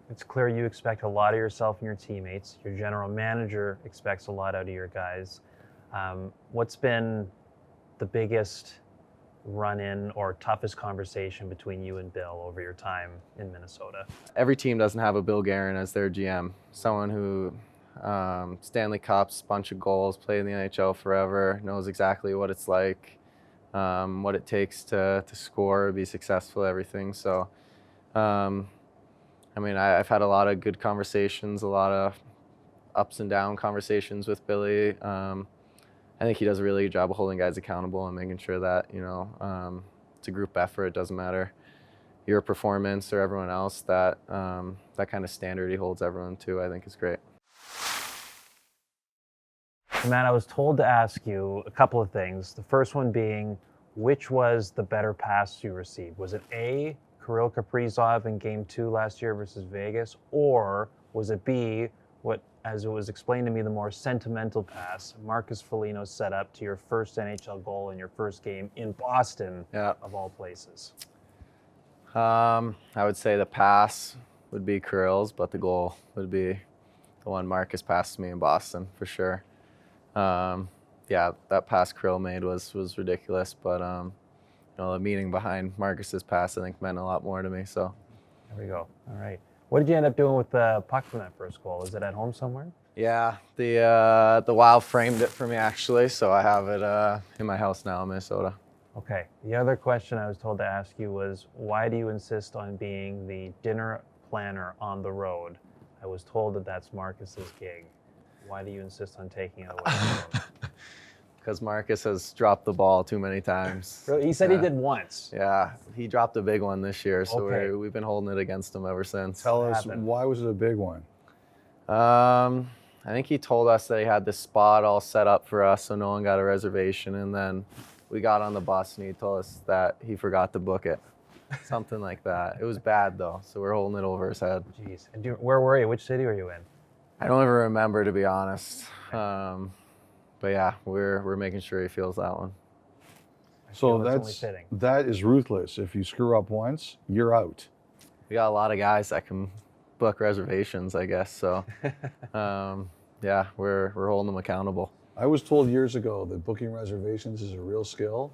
It's clear you expect a lot of yourself and your teammates. Your general manager expects a lot out of your guys. What's been the biggest run-in or toughest conversation between you and Bill over your time in Minnesota? Every team doesn't have a Bill Guerin as their GM, someone who Stanley Cups, bunch of goals, played in the NHL forever, knows exactly what it's like, what it takes to score, be successful, everything. So, I've had a lot of good conversations, a lot of ups and down conversations with Billy. I think he does a really good job of holding guys accountable and making sure that, it's a group effort. It doesn't matter your performance or everyone else. That kind of standard he holds everyone to, I think, is great. Matt, I was told to ask you a couple of things. The first one being, which was the better pass you received? Was it A, Kirill Kaprizov in Game 2 last year versus Vegas, or was it B, what, as it was explained to me, the more sentimental pass Marcus Foligno set up to your first NHL goal in your first game in Boston, Yeah. of all places? I would say the pass would be Kirill's, but the goal would be the one Marcus passed to me in Boston for sure. That pass Kirill made was ridiculous, but the meaning behind Marcus's pass, I think, meant a lot more to me. So There we go. All right. What did you end up doing with the puck from that first goal? Is it at home somewhere? yeah, the Wild framed it for me actually, so I have it in my house now in Minnesota. Okay. The other question I was told to ask you was, why do you insist on being the dinner planner on the road? I was told that that's Marcus's gig. Why do you insist on taking it away from him? Because Marcus has dropped the ball too many times. Really? He said he did once. Yeah, he dropped a big one this year, so Okay. we've been holding it against him ever since. Tell What us, happened? why was it a big one? I think he told us that he had this spot all set up for us, so no one got a reservation, and then we got on the bus and he told us that he forgot to book it. Something like that. It was bad though, so we're holding it over his head. Jeez. And where were you? Which city were you in? I don't even remember, to be honest. But yeah, we're making sure he feels that one. So feel it's only fitting. that is ruthless. If you screw up once, you're out. We got a lot of guys that can book reservations, I guess. So yeah, we're holding them accountable. I was told years ago that booking reservations is a real skill,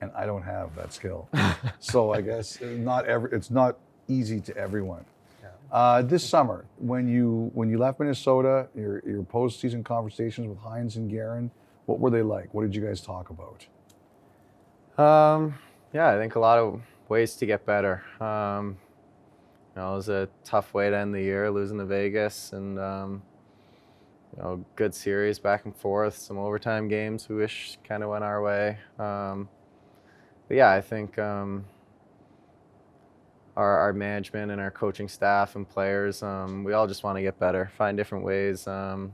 and I don't have that skill. So I guess it's not easy to everyone. This summer, when you left Minnesota, your postseason conversations with Hines and Guerin, what were they like? What did you guys talk about? Yeah, I think a lot of ways to get better. It was a tough way to end the year, losing to Vegas, and good series back and forth, some overtime games we wish kind of went our way. But yeah, I think our management and our coaching staff and players, we all just want to get better, find different ways to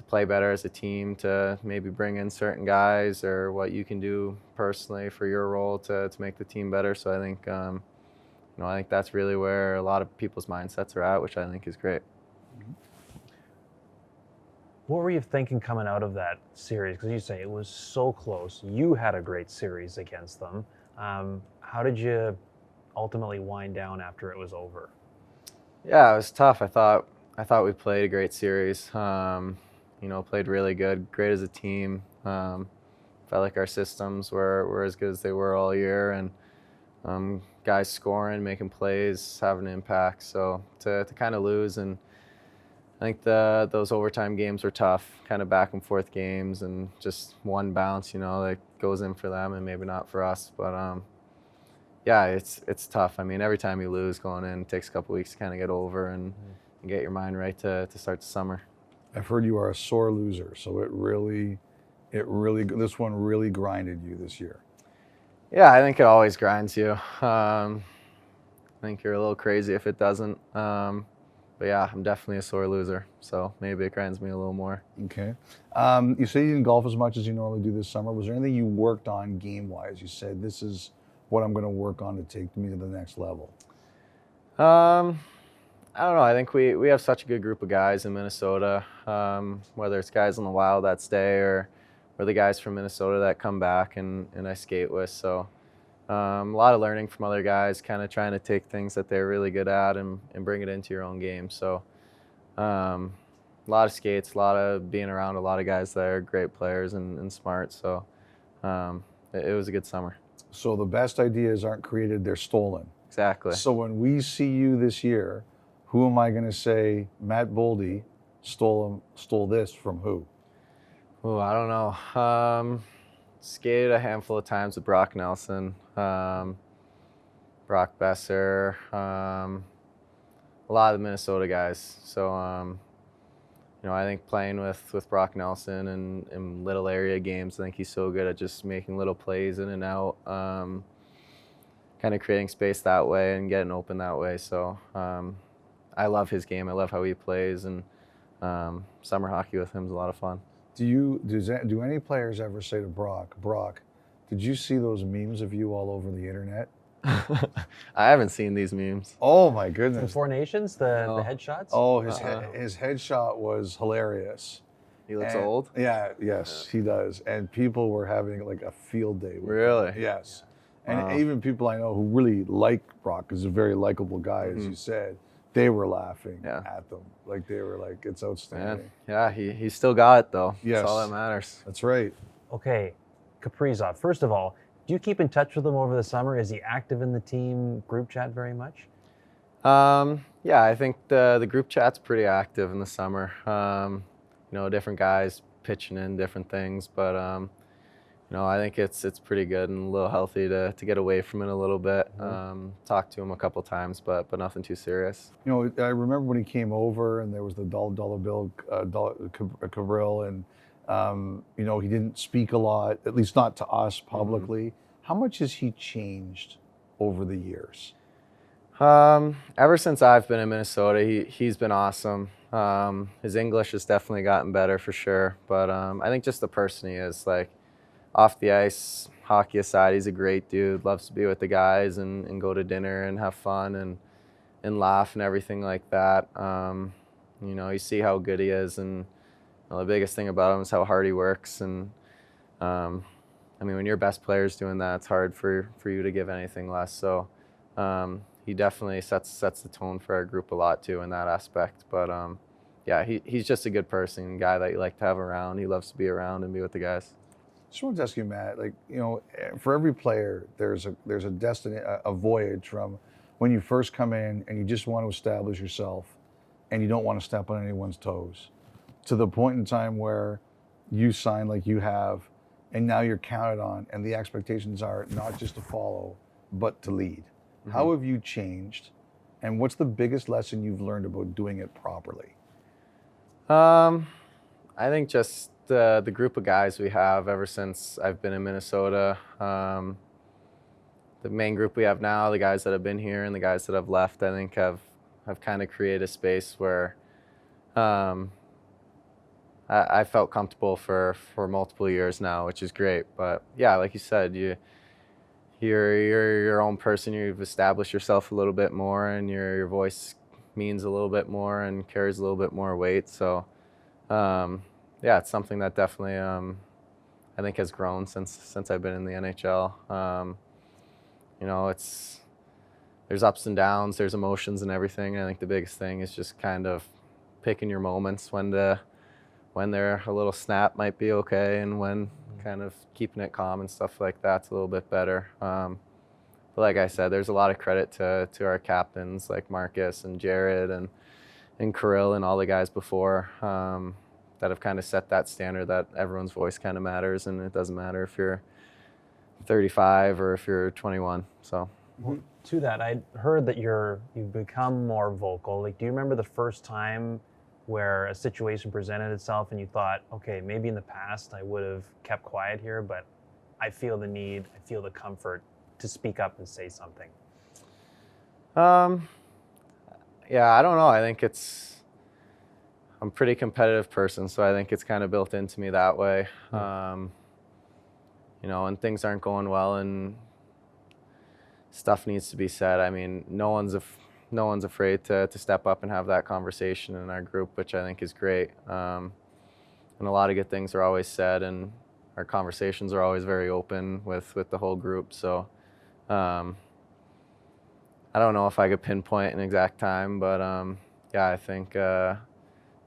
play better as a team, to maybe bring in certain guys or what you can do personally for your role to make the team better. So I think I think that's really where a lot of people's mindsets are at, which I think is great. What were you thinking coming out of that series? Because you say it was so close. You had a great series against them. How did you ultimately wind down after it was over? Yeah, it was tough. I thought we played a great series. Played really good, great as a team. Felt like our systems were as good as they were all year, and guys scoring, making plays, having an impact. So to kind of lose, and I think those overtime games were tough, kind of back and forth games, and just one bounce, that goes in for them and maybe not for us. But yeah, it's tough. I mean, every time you lose going in, it takes a couple weeks to kind of get over and get your mind right to start the summer. I've heard you are a sore loser, so this one really grinded you this year. Yeah, I think it always grinds you. I think you're a little crazy if it doesn't. But yeah, I'm definitely a sore loser, so maybe it grinds me a little more. Okay. You say you didn't golf as much as you normally do this summer. Was there anything you worked on game-wise? You said, this is what I'm going to work on to take me to the next level. I don't know. I think we have such a good group of guys in Minnesota, whether it's guys on the Wild that stay or the guys from Minnesota that come back and I skate with. So a lot of learning from other guys, kind of trying to take things that they're really good at and bring it into your own game. So a lot of skates, a lot of being around a lot of guys that are great players and smart. So it was a good summer. So the best ideas aren't created, they're stolen. Exactly. So when we see you this year, who am I going to say Matt Boldy stole this from who? Oh, I don't know. Skated a handful of times with Brock Nelson, Brock Besser, a lot of the Minnesota guys. So, I think playing with Brock Nelson and in little area games, I think he's so good at just making little plays in and out, kind of creating space that way and getting open that way. So I love his game. I love how he plays, and summer hockey with him is a lot of fun. Do any players ever say to Brock, did you see those memes of you all over the internet? I haven't seen these memes. Oh my From goodness. Four Nations, the headshots? Oh, his headshot was hilarious. He looks old? Yeah, yes, he does. And people were having like a field day with him. Really? Yes. And even people I know who really like Brock, because he's a very likable guy, as you said, they were laughing at them. Like they were like, it's outstanding. Yeah, he still got it though. Yes. That's all that matters. That's right. Okay, Kaprizov. First of all, do you keep in touch with him over the summer? Is he active in the team group chat very much? Yeah, I think the group chat's pretty active in the summer. Different guys pitching in different things, but I think it's pretty good and a little healthy to get away from it a little bit. Talk to him a couple times, but nothing too serious. I remember when he came over and there was the dollar bill, Kirill, and he didn't speak a lot, at least not to us publicly. How much has he changed over the years? Ever since I've been in Minnesota, he's been awesome. His English has definitely gotten better for sure, but I think just the person he is, like off the ice, hockey aside, he's a great dude. Loves to be with the guys and go to dinner and have fun and laugh and everything like that. You see how good he is, and the biggest thing about him is how hard he works. And when your best player's doing that, it's hard for you to give anything less. So he definitely sets the tone for our group a lot too in that aspect. But he's just a good person, guy that you like to have around. He loves to be around and be with the guys. Just wanted to ask you, Matt, for every player, there's a destiny, a voyage from when you first come in and you just want to establish yourself and you don't want to step on anyone's toes, to the point in time where you sign like you have, and now you're counted on, and the expectations are not just to follow, but to lead. How have you changed, and what's the biggest lesson you've learned about doing it properly? I think just the group of guys we have ever since I've been in Minnesota, the main group we have now, the guys that have been here and the guys that have left, I think have kind of created a space where I felt comfortable for multiple years now, which is great. But yeah, like you said, you're your own person. You've established yourself a little bit more, and your voice means a little bit more and carries a little bit more weight. So it's something that definitely I think has grown since I've been in the NHL. There's ups and downs, there's emotions and everything. I think the biggest thing is just kind of picking your moments when they're a little snap might be okay, and when kind of keeping it calm and stuff like that's a little bit better. But like I said, there's a lot of credit to our captains like Marcus and Jared and Kirill and all the guys before that have kind of set that standard that everyone's voice kind of matters, and it doesn't matter if you're 35 or if you're 21. So. Well, to that, I heard that you've become more vocal. Like, do you remember the first time where a situation presented itself and you thought, okay, maybe in the past I would have kept quiet here, but I feel the need, I feel the comfort to speak up and say something? I don't know. I think I'm a pretty competitive person, so I think it's kind of built into me that way. When things aren't going well and stuff needs to be said, I mean, no one's afraid to step up and have that conversation in our group, which I think is great. And a lot of good things are always said, and our conversations are always very open with the whole group. So I don't know if I could pinpoint an exact time, but yeah, I think the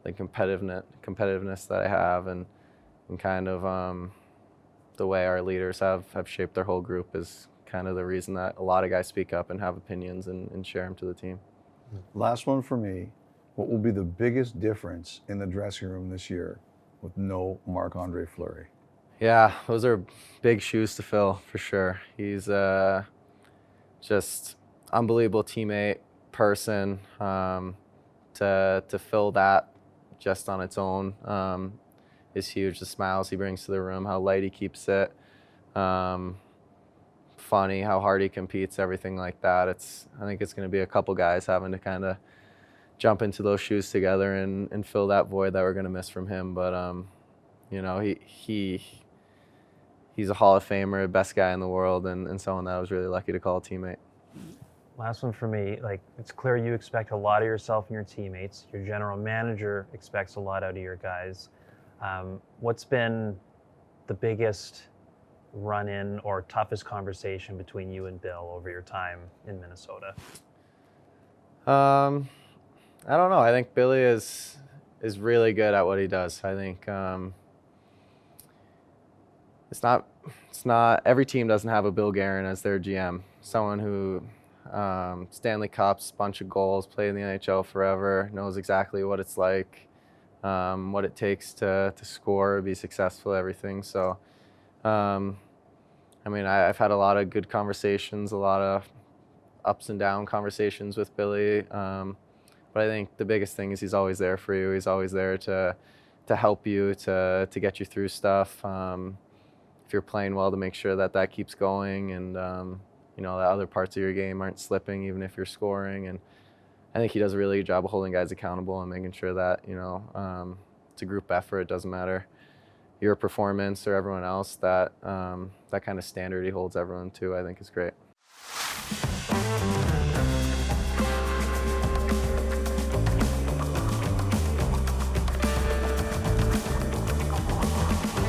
competitiveness that I have and kind of the way our leaders have shaped their whole group is kind of the reason that a lot of guys speak up and have opinions and share them to the team. Last one for me. What will be the biggest difference in the dressing room this year with no Marc-Andre Fleury? Yeah, those are big shoes to fill for sure. He's just unbelievable teammate, person. To fill that just on its own is huge. The smiles he brings to the room, how light he keeps it, funny, how hard he competes, everything like that. I think it's going to be a couple guys having to kind of jump into those shoes together and fill that void that we're going to miss from him. But you know, he's a Hall of Famer, best guy in the world, and someone that I was really lucky to call a teammate. Last one for me. Like, it's clear you expect a lot of yourself and your teammates. Your general manager expects a lot out of your guys. What's been the biggest run-in or toughest conversation between you and Bill over your time in Minnesota? I don't know. I think Billy is really good at what he does. I think it's not every team doesn't have a Bill Guerin as their GM, someone who Stanley Cups, bunch of goals, played in the NHL forever, knows exactly what it's like, what it takes to score, be successful, everything. So, I mean, I've had a lot of good conversations, a lot of ups and down conversations with Billy. But I think the biggest thing is he's always there for you. He's always there to help you, to get you through stuff. If you're playing well, to make sure that keeps going, and you know, the other parts of your game aren't slipping, even if you're scoring. And I think he does a really good job of holding guys accountable and making sure that, you know, it's a group effort. It doesn't matter your performance or everyone else. That kind of standard he holds everyone to, I think, is great.